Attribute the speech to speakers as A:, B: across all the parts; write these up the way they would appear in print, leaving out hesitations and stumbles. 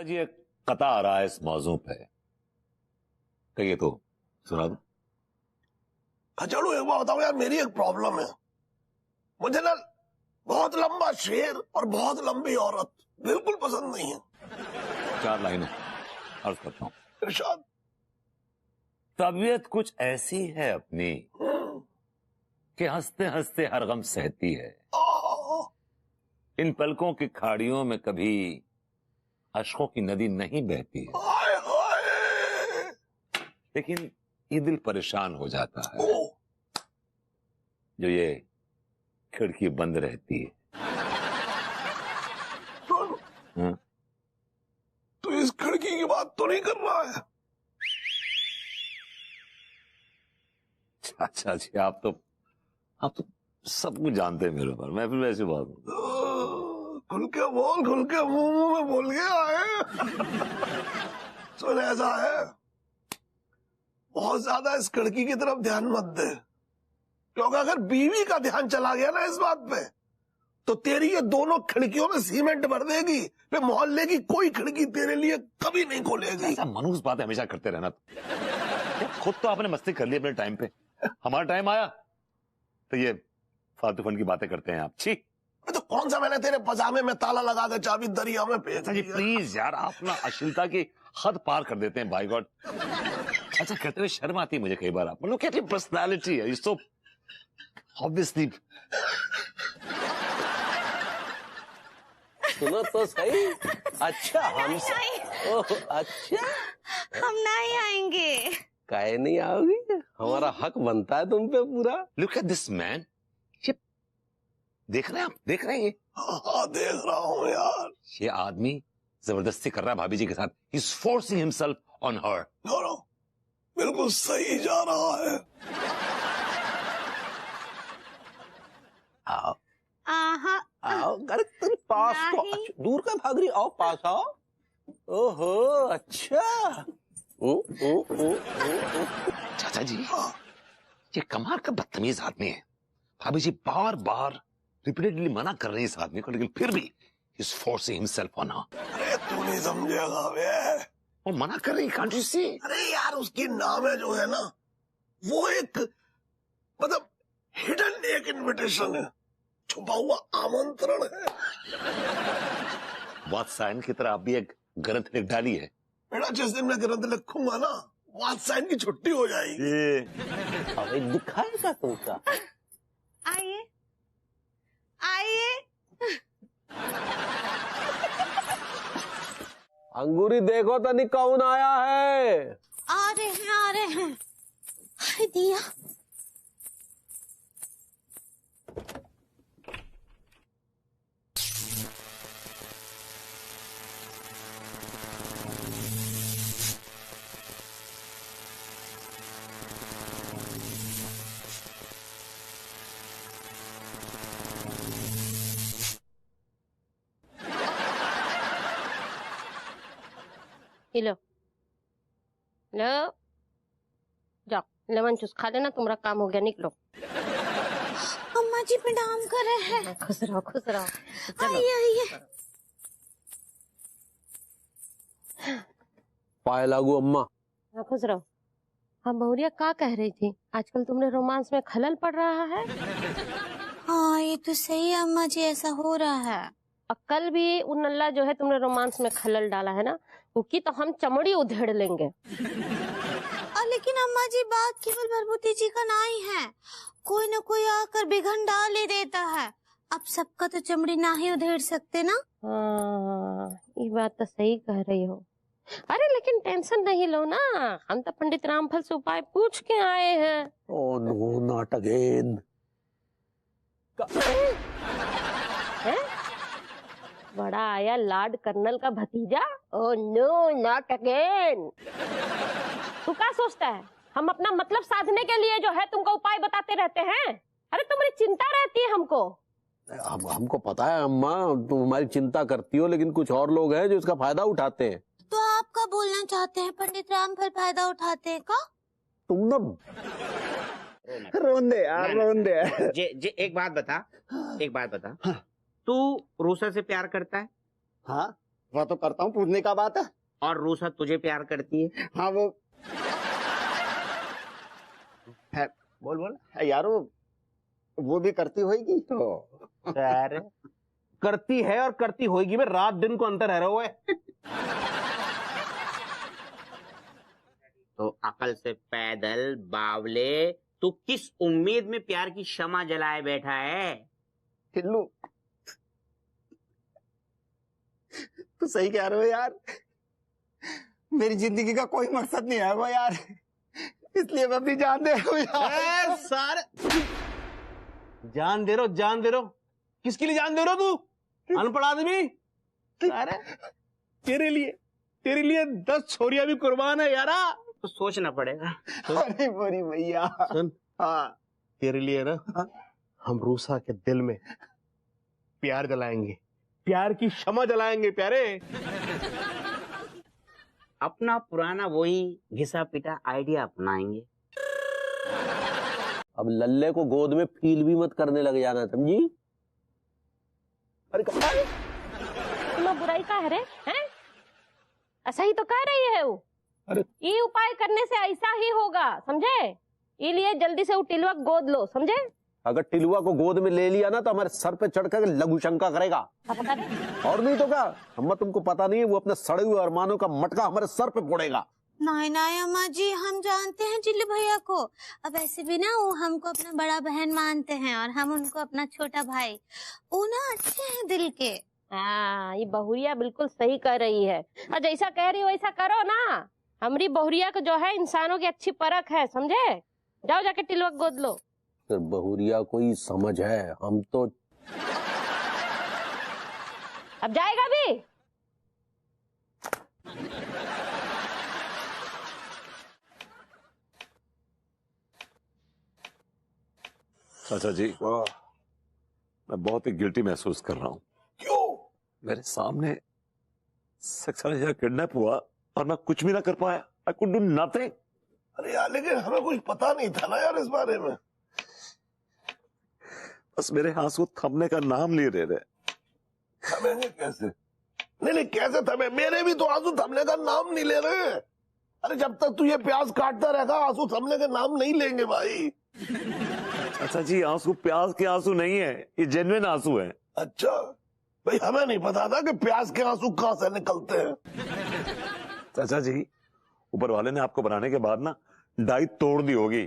A: जी एक कथा आ रहा है इस मौजू पे, कहिए तो सुना दो।
B: चलो एक बात बताओ यार, मेरी एक प्रॉब्लम है। मुझे ना बहुत लंबा शेर और बहुत लंबी औरत बिल्कुल पसंद नहीं है।
A: 4 लाइनें अर्ज करता हूँ।
B: इरशाद।
A: तबीयत कुछ ऐसी है अपनी कि हंसते हंसते हर गम सहती है। इन पलकों की खाड़ियों में कभी अश्कों की नदी नहीं बहती है,
B: हाय हाय।
A: लेकिन ये दिल परेशान हो जाता है जो ये खिड़की बंद रहती है। हाँ?
B: तू इस खिड़की की बात तो नहीं कर रहा है?
A: अच्छा जी, आप तो सब कुछ जानते हैं मेरे ऊपर, मैं फिर वैसे बात हूँ।
B: खुल के बोल, खुल के मुंह में बोल गया है। सुन, ऐसा है, बहुत ज्यादा इस खिड़की की तरफ ध्यान मत दे, क्योंकि अगर बीवी का ध्यान चला गया ना इस बात पे, तो तेरी ये दोनों खिड़कियों में सीमेंट भर देगी। फिर मोहल्ले की कोई खिड़की तेरे लिए कभी नहीं खोलेगी।
A: ऐसा मनहूस बात हमेशा करते रहना। खुद तो आपने मस्ती कर ली अपने टाइम पे, हमारा टाइम आया तो ये फालतू फंड की बातें करते हैं आप। छी,
B: तो कौन सा मैंने तेरे पजामे में ताला लगा के चाबी दरिया में फेंक दी?
A: प्लीज यार, आप ना अश्लीलता की हद पार कर देते हैं, बाय गॉड। अच्छा कहते हुए शर्म आती है मुझे कई बार। आप मतलब क्या पर्सनालिटी है, सो ऑब्वियसली।
C: सुनो तो सही। अच्छा हम अच्छा
D: हम नहीं आएंगे।
C: काहे नहीं आओगी? हमारा हक बनता है तुम पे पूरा।
A: लुक एट दिस मैन, ये देख रहे हैं आप, देख रहे हैं ये?
B: हाँ देख रहा हूँ यार।
A: ये आदमी जबरदस्ती कर रहा है भाभी जी के साथ। He is forcing himself on her.
B: No, बिल्कुल सही जा रहा है।
C: आओ
D: आहा,
C: आओ, अरे तुम पास तो अच्छा, दूर का भाग रही, आओ पास आओ। ओहो अच्छा।
A: चाचा जी, ये कमाल का बदतमीज आदमी है। भाभी जी बार बार रिपीटेडली मना कर रही है इस आदमी को, लेकिन फिर भी इज फोर्सिंग हिमसेल्फ ऑन हर।
B: अरे तू नहीं समझेगा बे।
A: वो मना कर रही, कांट यू सी?
B: अरे यार, उसकी नाम है जो है ना, वो एक मतलब हिडन एक इनविटेशन है, छुपा हुआ आमंत्रण है।
A: वात्सायन की तरह आप भी एक ग्रंथ लिख डाली है।
B: बेटा जिस दिन मैं ग्रंथ लिखूंगा ना, वात्सायन की छुट्टी हो जाएगी।
C: अबे दिखाएगा तुमका।
D: आइए आइए।
C: अंगूरी देखो तो नहीं कौन आया है।
D: आ रहे हैं आ रहे हैं। हाय दिया। लो लो, जाओ लेमन जूस खा लेना, तुम्हारा काम हो गया, निकलो। अम्मा जी प्रणाम कर रहे हैं। खुश रहो खुश रहो। आइए आइए।
C: पाए लागू अम्मा।
D: खुश रहो। हम बहुरिया क्या कह रही थी, आजकल तुमने रोमांस में खलल पड़ रहा है।
E: हाँ ये तो सही है अम्मा जी, ऐसा हो रहा है।
D: और कल भी उन नल्ला जो है तुमने रोमांस में खलल डाला है ना, उसकी तो हम चमड़ी उधेड़ लेंगे।
E: लेकिन अम्मा जी बात केवल भरभूति जी का नहीं है, कोई न कोई आकर बिघन डाल ही देता है। अब सबका तो चमड़ी ना ही उधेड़ सकते ना।
D: हाँ ये बात तो सही कह रही हो। अरे लेकिन टेंशन नहीं लो ना, हम तो पंडित रामफल से उपाय पूछ के आए हैं।
C: Oh no, not again.
D: बड़ा आया लॉर्ड कर्नल का भतीजा। Oh no not again. तू क्या सोचता है हम अपना मतलब साधने के लिए जो है तुमको उपाय बताते रहते हैं? अरे तुम्हारी चिंता रहती है हमको।
C: हमको पता है अम्मा, तुम हमारी चिंता करती हो, लेकिन कुछ और लोग हैं जो इसका फायदा उठाते हैं।
E: तो आप क्या बोलना चाहते हैं, पंडित रामफल फायदा उठाते हैं का?
C: तुम ना
F: रोन दे यार, रोन दे।
G: जे एक बात बता, तू रूसा से प्यार करता है?
F: हाँ
C: वह तो करता हूँ, पूछने का बात है।
F: और रूसा तुझे प्यार करती है?
C: हाँ वो है, बोल है यार, वो भी करती होगी तो।
F: अरे करती है और करती होगी में रात दिन को अंतर है रहा है। तो अकल से पैदल बावले, तू किस उम्मीद में प्यार की शमा जलाए बैठा है?
C: टिल्लू तू सही कह रहे हो यार, मेरी जिंदगी का कोई मकसद नहीं है वो यार, इसलिए मैं अपनी जान दे रहा हूँ यार।
F: सारे जान दे रहो, किसके लिए जान दे रहे हो तू, अनपढ़ आदमी? अरे तेरे लिए 10 छोरियां भी कुर्बान है यारा, तो सोचना पड़ेगा।
C: अरे बोरी भैया
F: सुन,
C: हाँ
F: तेरे लिए ना हम रूसा के दिल में प्यार जलाएंगे, प्यार की क्षमा जलाएंगे प्यारे। अपना पुराना वही घिसा पिटा आइडिया अपनाएंगे।
C: अब लल्ले को गोद में फील भी मत करने लग जाना, समझी? अरे
D: तुम्हें बुराई का है रे, हैं? ऐसा ही तो कह रही है वो।
C: अरे
D: ये उपाय करने से ऐसा ही होगा, समझे? इसलिए जल्दी से वो टिलवा गोद लो, समझे?
C: अगर टिलुआ को गोद में ले लिया ना तो हमारे सर पे चढ़कर लघु शंका करेगा। और नहीं तो क्या, अम्मा तुमको पता नहीं है, वो अपने सड़े हुए अरमानों का मटका हमारे सर पे फोड़ेगा।
E: नहीं नहीं अम्मा जी, हम जानते हैं जिल्लू भैया को। अब ऐसे भी ना वो हमको अपना बड़ा बहन मानते हैं और हम उनको अपना छोटा भाई। वो ना अच्छे हैं दिल के।
D: हाँ, ये बहुरिया बिल्कुल सही कह रही है, और जैसा कह रही हो वैसा करो ना। हमारी बहुरिया को जो है इंसानों की अच्छी परख है, समझे? जाओ जाके टिलवा गोद लो।
C: फिर बहुरिया कोई समझ है, हम तो
D: अब जाएगा भी?
A: चाचा जी, मैं बहुत ही गिल्टी महसूस कर रहा हूँ।
B: क्यों?
A: मेरे सामने सक्सेना किडनैप हुआ और मैं कुछ भी ना कर पाया। I could do nothing।
B: अरे यार, लेकिन हमें कुछ पता नहीं था ना यार इस बारे में।
A: बस मेरे आंसू थमने का नाम नहीं ले रहे।
B: थमेंगे कैसे? नहीं कैसे थमे? मेरे भी तो आंसू थमने का नाम नहीं ले रहे। अरे जब तक तू ये प्याज काटता रहेगा आंसू थमने का नाम नहीं लेंगे भाई।
A: अच्छा जी, आंसू प्याज के आंसू नहीं है, ये जेन्युइन आंसू है।
B: अच्छा भाई, हमें नहीं पता था कि प्याज के आंसू कहां से निकलते हैं।
A: चाचा जी, ऊपर वाले ने आपको बनाने के बाद ना डाई तोड़ दी होगी,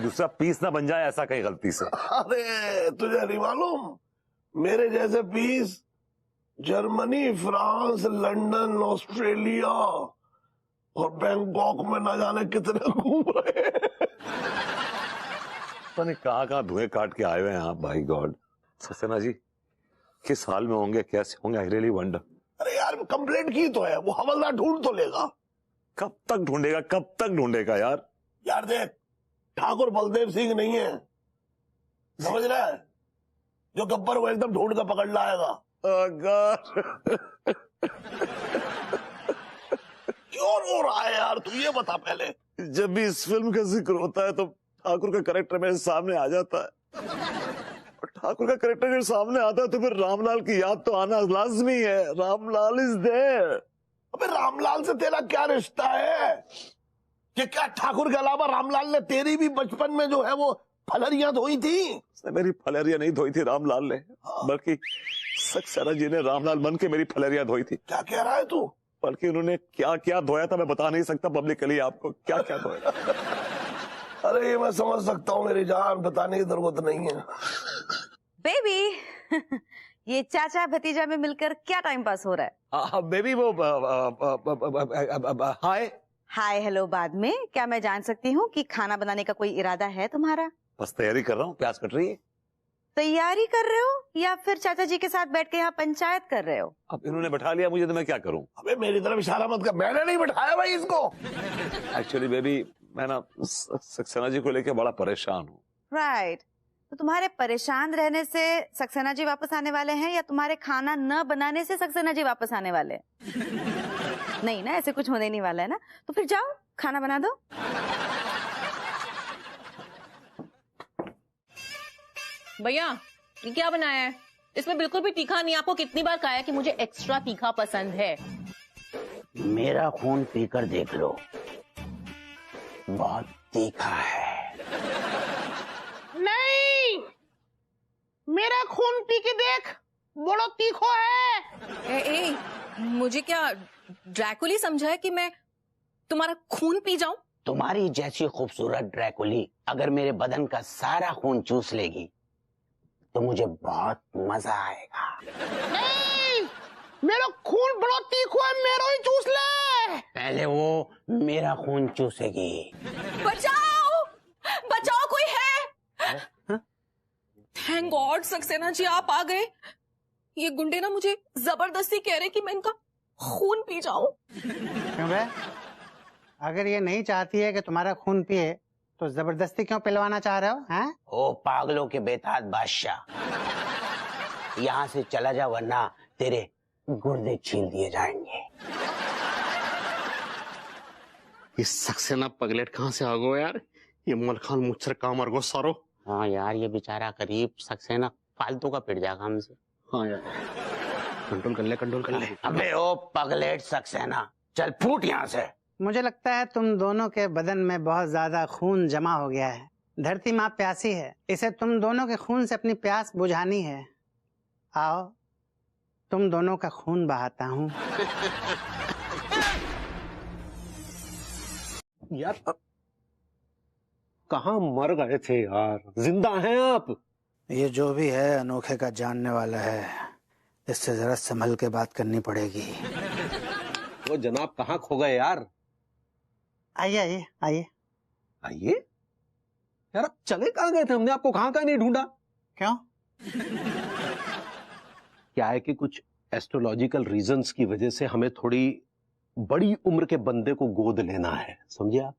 A: दूसरा पीस ना बन जाए ऐसा कहीं गलती से।
B: अरे तुझे नहीं मालूम, मेरे जैसे piece Germany, France, London, Australia और बैंकॉक में ना जाने कितने घूम रहे हैं।
A: पता नहीं कहाँ धुएं काट के आए हुए हैं आप। भाई गॉड, सक्सेना जी किस हाल में होंगे, कैसे होंगे? I really wonder.
B: अरे यार, कंप्लेंट की तो है, वो हवलदार ढूंढ तो लेगा।
A: कब तक ढूंढेगा यार?
B: यार देख, ठाकुर बलदेव सिंह नहीं है, समझ रहा है? जो गब्बर वो एकदम ढूंढ कर पकड़ लाएगा। क्यों रो रहा है यार, तू ये बता पहले।
A: जब भी इस फिल्म का जिक्र होता है तो ठाकुर का कैरेक्टर मेरे सामने आ जाता है, और ठाकुर का कैरेक्टर जब सामने आता है तो फिर रामलाल की याद तो आना लाजमी है। Ramlal is there.
B: अबे रामलाल से तेरा क्या रिश्ता है? कि क्या ठाकुर के अलावा रामलाल ने तेरी भी बचपन में जो है वो फलरियां धोई थी?
A: मेरी फलेरिया नहीं धोई थी रामलाल ने, बल्कि सक्सेना जी ने रामलाल बन के मेरी फलेरिया धोई थी।
B: क्या कह रहा है तू?
A: बल्कि उन्होंने क्या क्या धोया था मैं बता नहीं सकता पब्लिकली आपको, क्या क्या धोया।
B: अरे ये मैं समझ सकता हूँ मेरी जान, बताने की जरूरत नहीं है।
G: बेबी ये चाचा भतीजा में मिलकर क्या टाइम पास हो रहा है?
A: बेबी वो हाय
G: हाय हेलो बाद में, क्या मैं जान सकती हूँ कि खाना बनाने का कोई इरादा है तुम्हारा?
A: बस तैयारी कर रहा हूँ, प्याज कट रही है।
G: तैयारी कर रहे हो या फिर चाचा जी के साथ बैठ के यहाँ पंचायत कर रहे हो?
A: अब इन्होंने बैठा लिया मुझे तो मैं क्या करूँ?
B: अबे मेरी तरफ इशारा मत कर, मैंने नहीं बैठाया भाई इसको।
A: एक्चुअली बेबी मैं ना सक्सेना जी को लेके बड़ा परेशान हूँ।
G: राइट, तो तुम्हारे परेशान रहने से सक्सेना जी वापस आने वाले हैं या तुम्हारे खाना न बनाने से सक्सेना जी वापस आने वाले हैं? नहीं ना, ऐसे कुछ होने नहीं वाला है ना, तो फिर जाओ खाना बना दो।
H: भैया ये क्या बनाया है? इसमें बिल्कुल भी तीखा नहीं। आपको कितनी बार कहा है कि मुझे एक्स्ट्रा तीखा पसंद है।
I: मेरा खून पीकर देख लो, बहुत तीखा है।
F: नहीं, मेरा खून पी के देख, बड़ा तीखा है।
H: ए, मुझे क्या ड्रैकुली समझा है कि मैं तुम्हारा खून पी जाऊं?
I: तुम्हारी जैसी खूबसूरत ड्रैकुली अगर मेरे बदन का सारा खून चूस लेगी तो मुझे बहुत मजा आएगा।
F: नहीं, मेरा खून बड़ा तीखा है, मेरा ही चूस ले।
I: पहले वो मेरा खून चूसेगी।
H: बचाओ, बचाओ, कोई है? थैंक गॉड सक्सेना जी आप आ गए। ये गुंडे ना मुझे जबरदस्ती कह रहे कि मैं इनका खून पी जाऊं।
J: क्यों बे? अगर ये नहीं चाहती है कि तुम्हारा खून पिए तो जबरदस्ती क्यों पिलवाना चाह रहे हो? हैं?
I: ओ पागलों के बेताज बादशाह, यहाँ से चला जा वरना तेरे गुर्दे छील दिए जाएंगे।
F: ये सक्सेना पगलेट कहाँ से आ गया यार? ये मलखान मुच्छर कामर गो सारो।
I: हाँ यार, ये बेचारा करीब सक्सेना फालतू का पिट जाएगा हमसे।
F: हाँ यार, कंट्रोल कर ले, कंट्रोल कर ले।
I: अबे ओ पगलेट सक्सेना, चल फूट यहाँ से।
J: मुझे लगता है तुम दोनों के बदन में बहुत ज्यादा खून जमा हो गया है। धरती माँ प्यासी है, इसे तुम दोनों के खून से अपनी प्यास बुझानी है। आओ, तुम दोनों का खून बहाता हूँ।
C: यार कहाँ मर गए थे यार, जिंदा हैं आप?
J: ये जो भी है अनोखे का जानने वाला है, इससे जरा संभल के बात करनी पड़ेगी।
C: वो जनाब कहाँ खो गए यार?
J: आइए आइए आइए।
C: आइए यार, आप चले कहाँ गए थे? हमने आपको कहाँ कहाँ नहीं ढूंढा।
J: क्यों?
C: क्या है कि कुछ एस्ट्रोलॉजिकल रीजंस की वजह से हमें थोड़ी बड़ी उम्र के बंदे को गोद लेना है, समझे आप?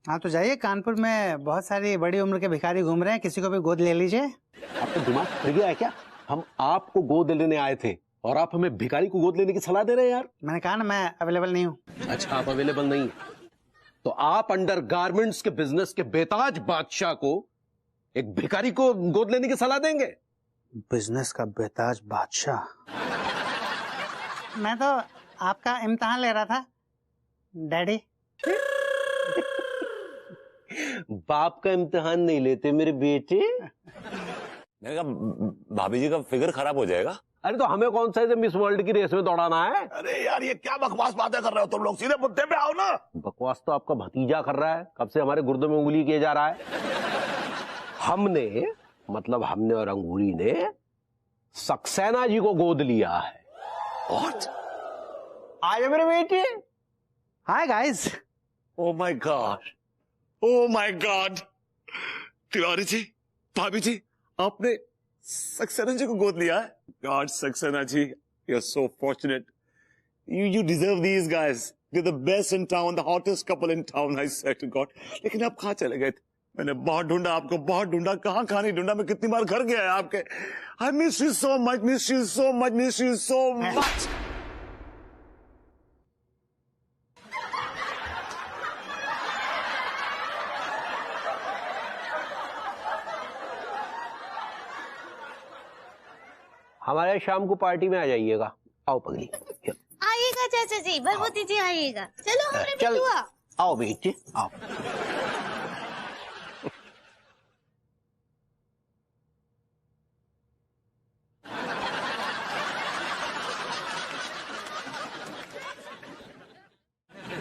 J: हाँ तो जाइए, कानपुर में बहुत सारी बड़ी उम्र के भिखारी घूम रहे हैं, किसी को भी गोद ले लीजिए।
C: आपका दिमाग फिर गया है क्या? हम आपको गोद लेने आए थे और आप हमें भिखारी को गोद लेने की सलाह दे रहे हैं यार।
J: मैंने कहा ना मैं अवेलेबल नहीं हूँ।
C: अच्छा, आप अवेलेबल नहीं है तो आप अंडर गारमेंट्स के बिजनेस के बेताज बादशाह को एक भिखारी को गोद लेने की सलाह देंगे?
J: बिजनेस का बेताज बादशाह? मैं तो आपका इम्तिहान ले रहा था डैडी।
C: बाप का इम्तिहान नहीं लेते मेरे बेटे।
A: मैंने कहा भाभी जी का फिगर खराब हो जाएगा।
C: अरे तो हमें कौन सा इसे मिस वर्ल्ड की रेस में दौड़ाना है?
B: अरे यार, ये क्या बकवास बातें कर रहे हो तुम लोग? सीधे मुद्दे पे आओ ना।
C: बकवास तो आपका भतीजा कर रहा है, कब से हमारे गुर्दों में उंगली किए जा रहा है। हमने और अंगूरी ने सक्सेना जी को गोद लिया है।
A: What?
C: आए मेरे बेटे।
J: Hi guys.
A: Oh my God! Oh my God! Tiwari ji, भाभी जी, आपने सक्सेना जी को गोद लिया है? God, Saxena ji, you're so fortunate. You deserve these guys. They're the best in town, the hottest couple in town, I swear to God. लेकिन आप कहाँ चले गए थे? मैंने बहुत ढूंढा आपको, बहुत ढूंढा। कहाँ नहीं ढूंढा? मैं कितनी बार घर गया है आपके। I miss you so much, miss you so much, miss you so much.
C: हमारे शाम को पार्टी में आ जाइएगा। आओ पगली।
E: आइएगा चाचा जी, भगवती जी आइएगा। चलो हमारे
C: चल,
E: बिटुआ।
C: आओ बेटे आओ।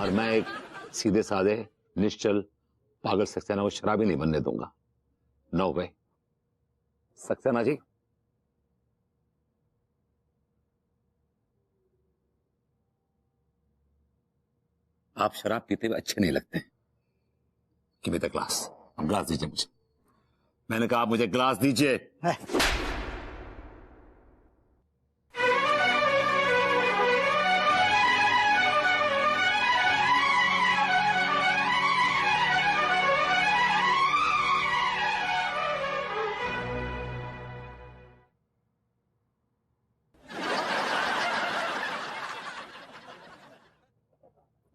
A: और मैं एक सीधे साधे निश्चल पागल सक्सेना को शराबी नहीं बनने दूंगा। नो वे। सक्सेना जी, आप शराब पीते हुए अच्छे नहीं लगते। Give me the glass. Glass दीजिए मुझे। मैंने कहा आप मुझे ग्लास दीजिए।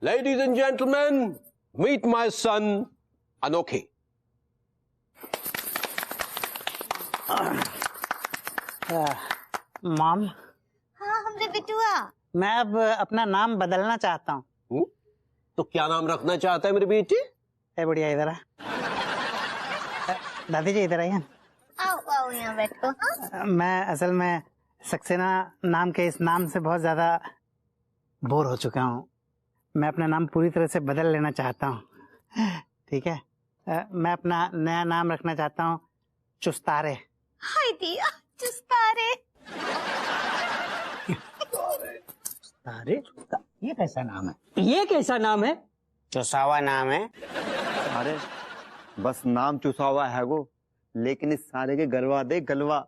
C: Ladies and gentlemen, meet my son, Anokhi.
J: Mom,
E: हाँ हमरे बिटुआ।
J: मैं अब अपना नाम बदलना चाहता हूँ।
C: तो क्या नाम रखना चाहता है मेरी बेटी?
J: ए बुढ़िया इधर आ। दादी जी इधर आइए।
E: आओ आओ यहाँ बैठो। हाँ?
J: मैं असल में सक्सेना नाम के इस नाम से बहुत ज्यादा बोर हो चुका हूँ। मैं अपना नाम पूरी तरह से बदल लेना चाहता हूँ। ठीक है, मैं अपना नया नाम रखना चाहता हूँ चुस्तारे।
E: हाय दिया चुस्तारे।
J: अरे
I: ये कैसा नाम है?
J: ये कैसा नाम है?
I: चुसावा नाम है।
K: अरे बस नाम चुसावा है वो, लेकिन इस सारे के गलवा दे गलवा,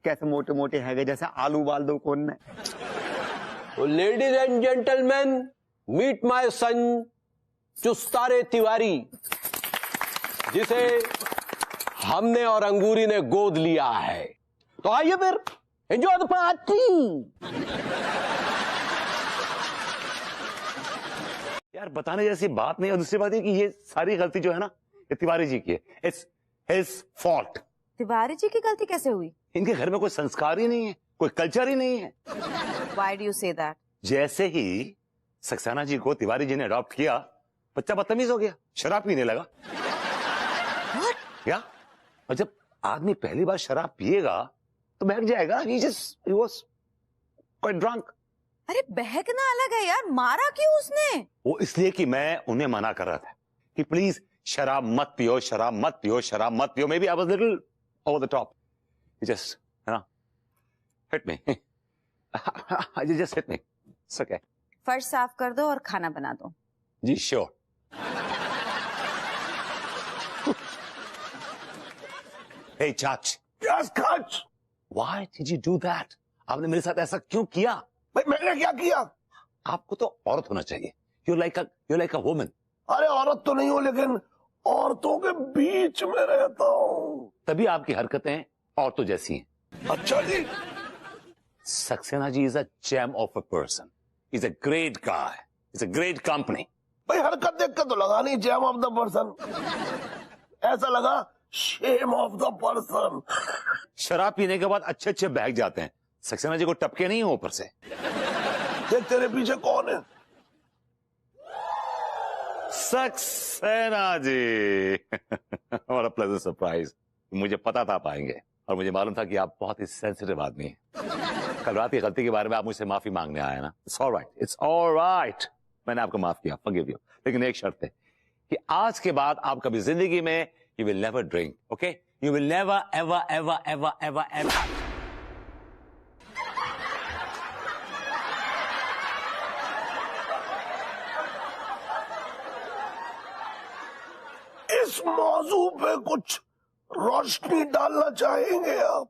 K: कैसे मोटे मोटे है जैसे आलू उबाल दो कौन ने।
C: Ladies and gentleman, meet my son चुस्तारे तिवारी, जिसे हमने और अंगूरी ने गोद लिया है। तो आइए फिर एंजॉय द पार्टी।
A: यार बताने जैसी बात नहीं, और दूसरी बात है कि ये सारी गलती जो है ना ये तिवारी जी की है। It's his fault.
G: Tiwari ji की गलती कैसे हुई?
A: इनके घर में कोई संस्कार ही नहीं है, कोई कल्चर ही नहीं है।
G: Why do you say that?
A: जैसे ही सक्सेना जी को तिवारी जी ने अडॉप्ट किया, बच्चा बदतमीज हो गया, शराब पीने लगा। क्या? और जब आदमी पहली बार शराब पिएगा तो बहक जाएगा। He was quite drunk।
G: अरे बहकना अलग है यार, मारा क्यों उसने?
A: वो इसलिए कि मैं उन्हें मना कर रहा था कि प्लीज शराब मत पियो, शराब मत पियो, शराब मत पियो। Maybe I was little over the top. Just you know hit me. Just hit me. It's okay.
G: फर्श साफ कर दो और खाना बना दो।
A: जी श्योर। हे चाच।
B: यस काच।
A: Why did you do that? आपने मेरे साथ ऐसा क्यों किया?
B: भाई मैंने क्या किया?
A: आपको तो औरत होना चाहिए। You like a woman.
B: अरे औरत तो नहीं हो, लेकिन औरतों के बीच में रहता हूँ,
A: तभी आपकी हरकतें औरतों जैसी हैं।
B: अच्छा जी।
A: Saxena ji is a gem of a person, is a great guy, is a great company.
B: भाई हरकत देख कर तो लगा नहीं जेम ऑफ द पर्सन, ऐसा लगा शेम ऑफ द पर्सन।
A: शराब पीने के बाद अच्छे अच्छे बहक जाते हैं, सक्सेना जी को टपके नहीं हो ऊपर से।
B: देख तेरे पीछे कौन है?
A: सक्सेना जी। और अ प्लेजेंट सरप्राइज। मुझे पता था आप आएंगे, और मुझे मालूम था कि आप बहुत ही सेंसिटिव आदमी हैं। कल रात की गलती के बारे में आप मुझसे माफी मांगने आए ना। It's alright, it's alright. मैंने आपको माफ किया, फॉरगिव यू। लेकिन एक शर्त है कि आज के बाद आप कभी जिंदगी में you will never drink, okay? You will never ever ever ever ever ever.
B: इस मौजू पे कुछ रोशनी डालना चाहेंगे आप?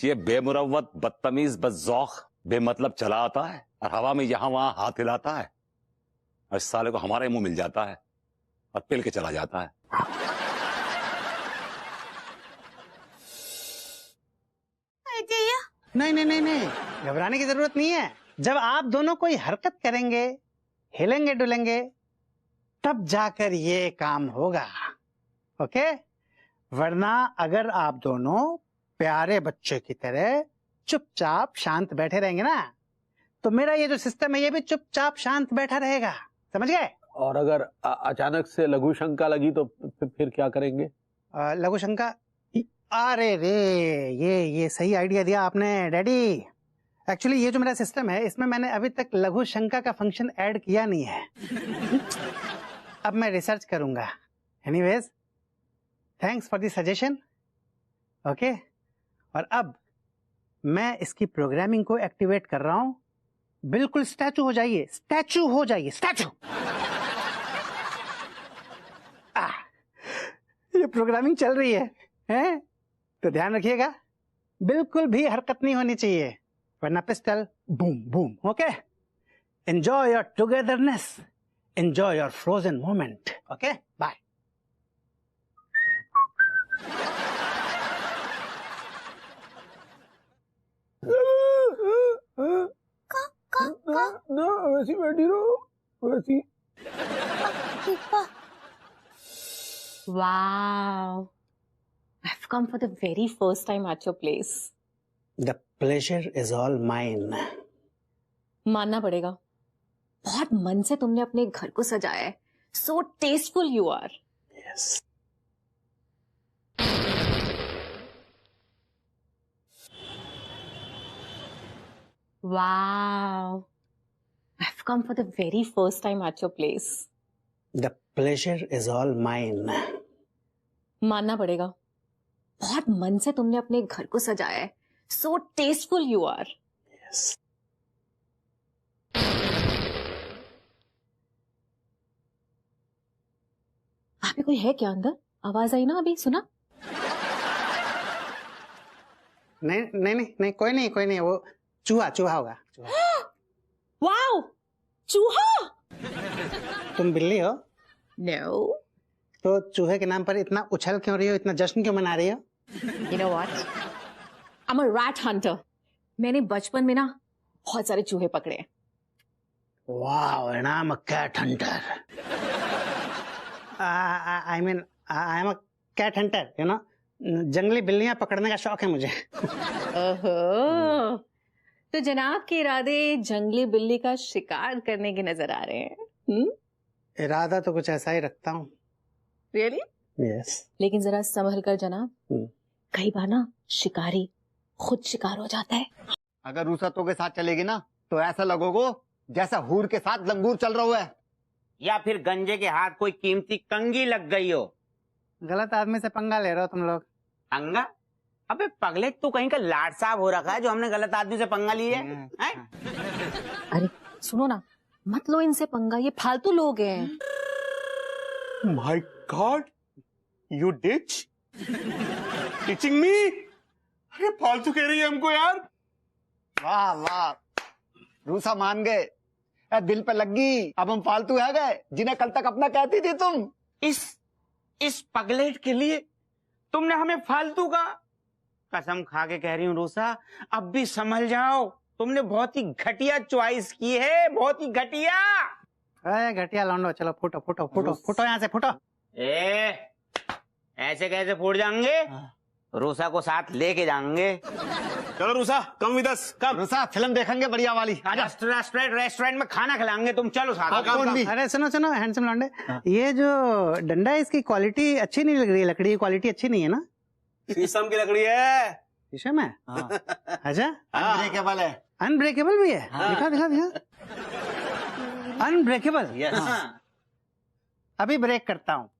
A: ये बेमुरव्वत बदतमीज बज़ौख बेमतलब चला आता है और हवा में यहां वहां हाथ हिलाता है, और इस साले को हमारे मुंह मिल जाता है और पिल के चला जाता है।
J: नहीं नहीं नहीं नहीं, घबराने की जरूरत नहीं है। जब आप दोनों कोई हरकत करेंगे, हिलेंगे डुलेंगे, तब जाकर ये काम होगा, ओके? वरना अगर आप दोनों प्यारे बच्चे की तरह चुपचाप शांत बैठे रहेंगे ना, तो मेरा ये जो सिस्टम है ये भी चुपचाप शांत बैठा रहेगा, समझ गए?
C: और अगर अचानक से लघु शंका लगी तो फिर क्या करेंगे?
J: लघु शंका? अरे रे, ये सही आइडिया दिया आपने डैडी। एक्चुअली ये जो मेरा सिस्टम है इसमें मैंने अभी तक लघु शंका का फंक्शन ऐड किया नहीं है। अब मैं रिसर्च करूंगा। Anyways, thanks for the suggestion, okay? और अब मैं इसकी प्रोग्रामिंग को एक्टिवेट कर रहा हूं। बिल्कुल स्टैचू हो जाइए, स्टैचू हो जाइए, स्टैचू। ये प्रोग्रामिंग चल रही है? तो ध्यान रखिएगा, बिल्कुल भी हरकत नहीं होनी चाहिए, वरना pistol boom boom, okay? Enjoy your togetherness, enjoy your frozen moment, okay? Bye.
B: ना वैसी बैठी रहो, वैसी।
H: Wow, I've come for the very first time at your place.
J: The pleasure is all mine.
H: मानना पड़ेगा, बहुत मन से तुमने अपने घर को सजाया है. So tasteful you are.
J: Yes.
H: Wow. I've come for the very first time at your place.
J: The pleasure is all mine.
H: मानना पड़ेगा, बहुत मन से तुमने अपने घर को सजाया है. So tasteful you are.
J: Yes.
H: वहां पे कोई है क्या अंदर? आवाज आई ना अभी, सुना?
J: नहीं, कोई नहीं, वो चूहा होगा.
H: वाओ, चूहा!
J: तुम बिल्ली हो?
H: No.
J: तो चूहे के नाम पर इतना उछल क्यों रही हो, इतना जश्न क्यों मना रही हो?
H: You know what? I'm a rat hunter. मैंने बचपन में ना बहुत सारे चूहे पकड़े हैं.
J: Wow, and I'm a cat hunter. I mean, I'm a cat hunter, you know. जंगली बिल्लियां पकड़ने का शौक है मुझे.
H: ओहो, तो जनाब के इरादे जंगली बिल्ली का शिकार करने के नजर आ रहे हैं.
J: इरादा तो कुछ ऐसा ही रखता हूँ.
H: Really?
J: Yes.
H: लेकिन जरा संभल कर जनाब, कई बार ना शिकारी खुद शिकार हो जाता है.
K: अगर रूसतों के साथ चलेगी ना तो ऐसा लगोगो जैसा हूर के साथ लंगूर चल रहा है,
I: या फिर गंजे के हाथ कोई कीमती कंगी लग गई हो.
J: गलत आदमी से पंगा ले रहे हो तुम लोग.
I: पंगा? अबे पगले, तू कहीं का लाड साहब हो रखा है जो हमने गलत आदमी से पंगा लिए है?
H: अरे सुनो ना, मत लो इनसे पंगा, ये फालतू लोग हैं.
F: My God, you ditch? Teaching me? अरे फालतू कह रही है हमको यार.
K: वाह वाह, रूसा मान गए. दिल पे लग गई. अब हम फालतू है गए जिन्हें कल तक अपना कहती थी तुम.
I: इस पगलेट के लिए तुमने हमें फालतू का? कसम खा के कह रही हूँ रूसा, अब भी संभल जाओ. तुमने बहुत ही घटिया चॉइस की है, बहुत ही घटिया.
J: अरे घटिया लौंडो, चलो फुटो यहाँ से, फुटो.
I: ऐसे कैसे फूट जाएंगे? रूसा को साथ लेके जाएंगे.
F: चलो RUSA, come with us, come.
K: RUSA, film देखेंगे बढ़िया वाली.
I: रेस्टोरेंट में खाना खिलाएंगे, तुम चलो साथ.
J: अरे सुनो हैंडसम लौंडे, ये जो डंडा है इसकी क्वालिटी अच्छी नहीं लग रही है. लकड़ी की क्वालिटी अच्छी नहीं है ना?
F: शीशम की लकड़ी है.
J: शीशम है? अच्छा,
K: अनब्रेकेबल है.
J: अनब्रेकेबल भी है? दिखा. अनब्रेकेबल. अभी ब्रेक करता हूँ.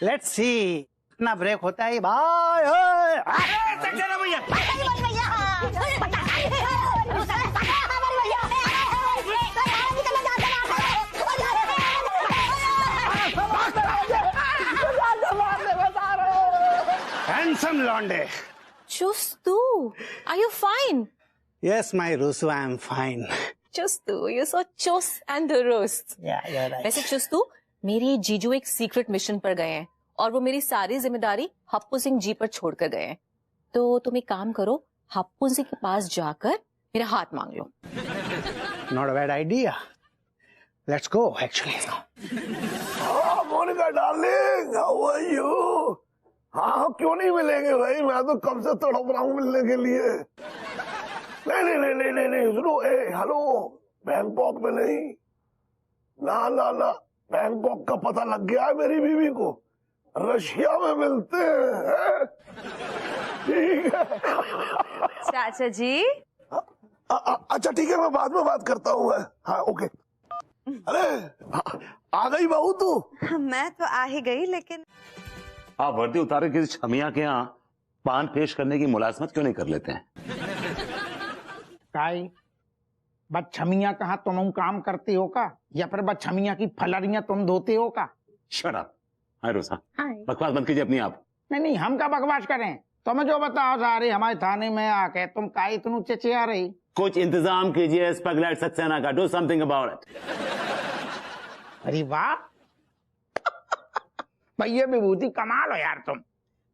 J: लेट्स सी कितना ब्रेक होता है भाई. Handsome लॉन्डे.
H: Just do. Are you fine?
J: Yes, my Rusu, I am fine.
H: Just do. You're so chus and the roast.
J: Yeah, you're right.
H: वैसे चुस्तू, मेरे जीजू एक सीक्रेट मिशन पर गए हैं और वो मेरी सारी जिम्मेदारी हप्पू सिंह जी पर छोड़ कर गए हैं. तो तुम एक काम करो, हप्पू सिंह के पास जाकर मेरा हाथ मांग लो.
J: Not a bad idea. Let's go, actually.
B: हाँ Monica darling, how are you? हाँ क्यों नहीं मिलेंगे भाई, मैं तो कब से तड़प रहा हूँ मिलने के लिए. नहीं सुनो, हेलो, बैंकॉक में नहीं, ना बैंकॉक का पता लग गया है मेरी बीवी को. रशिया में मिलते हैं. ठीक है
G: चाचा जी.
B: अच्छा ठीक है, मैं बाद में बात करता हूँ. हाँ ओके. अरे आ गई बहू तू?
G: मैं तो आ ही गई, लेकिन
A: आप वर्दी उतारे किसी छमिया के यहाँ पान पेश करने की मुलाजमत क्यों नहीं कर लेते हैं?
L: काई बदछमिया कहा तुम काम करते हो का, या फिर बदछमिया की फलरियां तुम धोते हो का?
A: Shut up. हाय रोसा, बकवास बंद कीजिए अपनी आप.
L: नहीं, हम का बकवास करें? तुम्हें जो बताओ सारे हमारे थाने में आके तुम का इतनू चिचिया रही.
A: कुछ इंतजाम कीजिए इस पगलेट सक्सेना का. Do something about it.
L: अरे वाह भैया, विभूति कमाल हो यार तुम.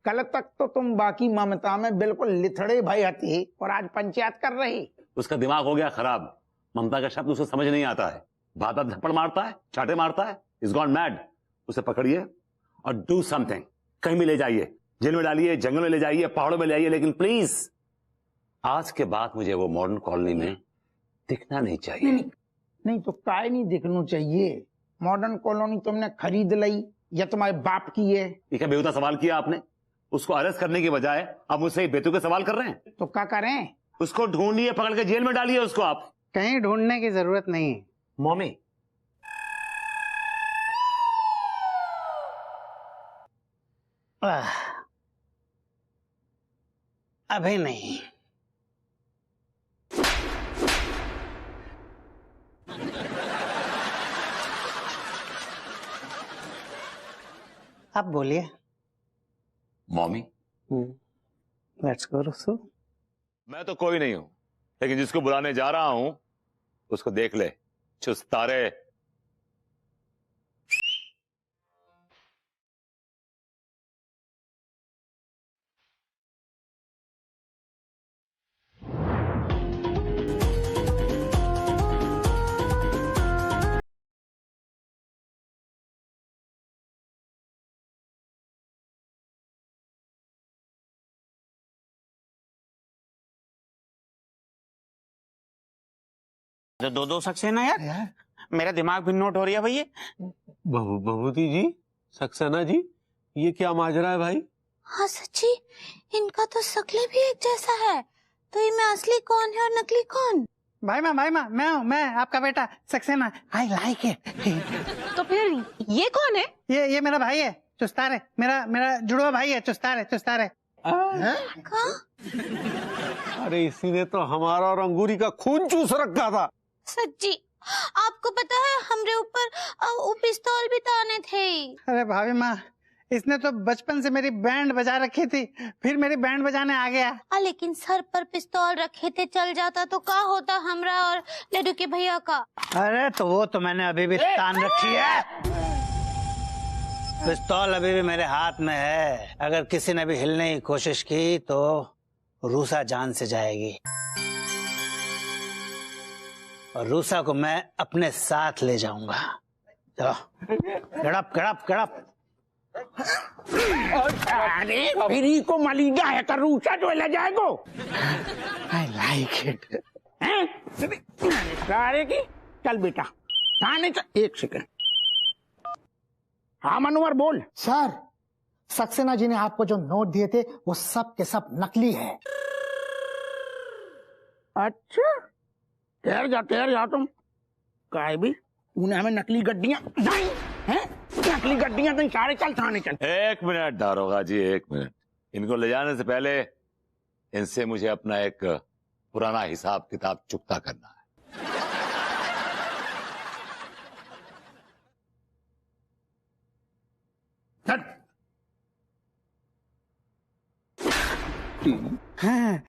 L: कल तक तो तुम बाकी ममता में बिल्कुल लिथड़े भाई हती और आज पंचायत कर रही.
A: उसका दिमाग हो गया खराब. ममता का शब्द उसे समझ नहीं आता है. बात धप्पड़ मारता है, चाटे मारता है. Is gone mad. उसे पकड़िए और डू समथिंग। कहीं भी ले जाइए, जेल में डालिए, जंगल में ले जाइए, पहाड़ों में ले जाइए, लेकिन प्लीज आज के बाद मुझे वो मॉडर्न कॉलोनी में दिखना नहीं चाहिए।
L: नहीं तो काय नहीं दिखना चाहिए। मॉडर्न कॉलोनी तुमने खरीद ली या तुम्हारे बाप की है?
A: ये क्या बेहुदा सवाल किया आपने? उसको अरेस्ट करने की बजाय आप मुझसे बेतुके सवाल कर रहे हैं।
L: तो क्या करें?
A: उसको ढूंढिए, पकड़ के जेल में डालिए उसको आप।
J: कहीं ढूंढने की जरूरत नहीं है।
A: मम्मी
J: अभी नहीं। आप बोलिए।
A: मम्मी
J: लेट्स गो रुसू।
A: मैं तो कोई नहीं हूं, लेकिन जिसको बुलाने जा रहा हूं उसको देख ले, चुस्तारे।
I: तो दो दो सक्सेना यार, मेरा दिमाग भी नोट हो रही है भैया।
C: भभूति जी, सक्सेना जी, ये क्या माजरा है भाई?
E: हाँ सच्ची, इनका तो शक्ल भी एक जैसा है। तो ये में असली कौन है और नकली कौन?
J: भाई माँ मैं हूँ, मैं आपका बेटा सक्सेना। I like it.
H: तो फिर ये कौन है?
J: ये मेरा भाई है चुस्तारे, मेरा जुड़वा भाई है चुस्तारे।
C: अरे इसी ने तो हमारा और अंगूरी का खून चूस रखा था।
E: सच्ची, आपको पता है हमरे ऊपर वो पिस्तौल भी ताने थे।
J: अरे भाभी माँ, इसने तो बचपन से मेरी बैंड बजा रखी थी, फिर मेरी बैंड बजाने आ गया।
E: लेकिन सर पर पिस्तौल रखे थे, चल जाता तो क्या होता हमरा और लड्डू के भैया का?
J: अरे तो वो तो मैंने अभी भी तान रखी है। पिस्तौल अभी भी मेरे हाथ में है। अगर किसी ने भी हिलने की कोशिश की तो रूसा जान से जाएगी, और रूसा को मैं अपने साथ ले जाऊंगा। गड़प।
L: अरे फिर को मलीगा है तो रूसा जो ले जाएगो।
J: I like it.
L: सारे की चल बेटा थाने चल। एक सेकंड। हाँ मनोहर बोल।
M: सर, सक्सेना जी ने आपको जो नोट दिए थे वो सब के सब नकली है।
L: अच्छा, ठहर जा तुम। काय भी तूने हमें नकली गड्डियां नहीं हैं? नकली गड्डियां तो सारे चल थाने चल।
A: एक मिनट दारोगा जी, एक मिनट। इनको ले जाने से पहले इनसे मुझे अपना एक पुराना हिसाब किताब चुकता करना है।
J: हाँ,